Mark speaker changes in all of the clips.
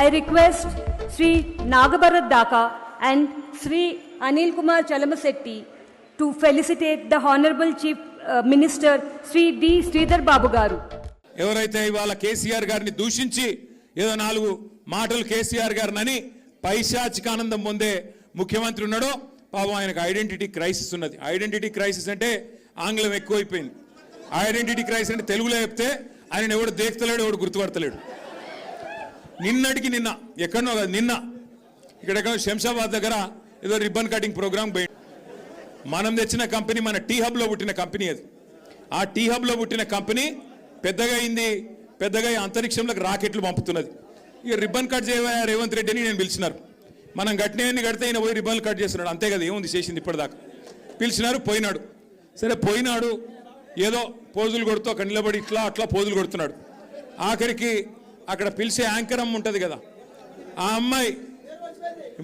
Speaker 1: I request Sri Nagabharat Daka and Sri Anil Kumar Chalamasetti to felicitate the Honorable Chief Minister Sri D. Sridhar Babu Garu.
Speaker 2: ఎవరైతే ఇవాళ కేసీఆర్ గారిని దూషించి ఏదో 4 మాటలు కేసీఆర్ గారిని పైశాచిక ఆనందం పొందే ముఖ్యమంత్రి ఉన్నాడో పాపం ఆయనకు ఐడెంటిటీ క్రైసిస్ ఉన్నది. ఐడెంటిటీ క్రైసిస్ అంటే ఆంగ్లం ఎక్కువైపోయింది. ఐడెంటిటీ క్రైసిస్ అంటే తెలుగులో చెప్తే ఆయన ఎవడు దేక్తలేడు, ఎవడు గుర్తుపడతలేడు. నిన్నటికి నిన్న ఎక్కడనో కాదు, నిన్న ఇక్కడ శంషాబాద్ దగ్గర ఏదో రిబ్బన్ కటింగ్ ప్రోగ్రామ్ పోయింది. మనం తెచ్చిన కంపెనీ మన టీ హబ్లో పుట్టిన కంపెనీ అది. ఆ టీ హబ్లో పుట్టిన కంపెనీ పెద్దగా అయింది, పెద్దగా అంతరిక్షంలోకి రాకెట్లు పంపుతున్నది. ఇక రిబ్బన్ కట్ చేయవా రేవంత్ రెడ్డి అని నేను పిలిచినారు. మనం గట్టినవన్నీ కడితే ఈయన పోయి రిబ్బన్లు కట్ చేస్తున్నాడు, అంతే కదా, ఏముంది చేసింది ఇప్పటిదాకా. పిలిచినారు, పోయినాడు. సరే పోయినాడు, ఏదో పోజులు కొడుతూ అక్కడ నిలబడి ఇట్లా అట్లా పోజులు కొడుతున్నాడు. ఆఖరికి అక్కడ పిలిచే యాంకర్ అమ్మ ఉంటుంది కదా, ఆ అమ్మాయి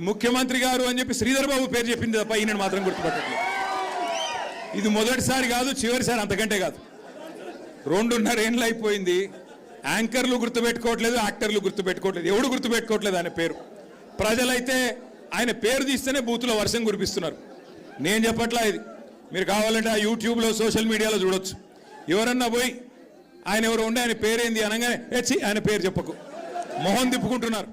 Speaker 2: ముఖ్యమంత్రి గారు అని చెప్పి శ్రీధర్ బాబు పేరు చెప్పింది తప్ప ఈయన మాత్రం గుర్తుపట్టట్లేదు. ఇది మొదటిసారి కాదు, చివరిసారి అంతకంటే కాదు. 2.5 ఏళ్ళు అయిపోయింది. యాంకర్లు గుర్తుపెట్టుకోవట్లేదు, యాక్టర్లు గుర్తుపెట్టుకోవట్లేదు, ఎవడు గుర్తుపెట్టుకోవట్లేదు ఆయన పేరు. ప్రజలైతే ఆయన పేరు తీస్తేనే బూతులో వర్షం కురిపిస్తున్నారు. నేను చెప్పట్లా ఇది, మీరు కావాలంటే ఆ యూట్యూబ్లో సోషల్ మీడియాలో చూడొచ్చు. ఎవరన్నా పోయి ఆయన ఎవరు ఉండే ఆయన పేరేంది అనగానే ఆయన పేరు చెప్పకు, మొహం తిప్పుకుంటున్నారు.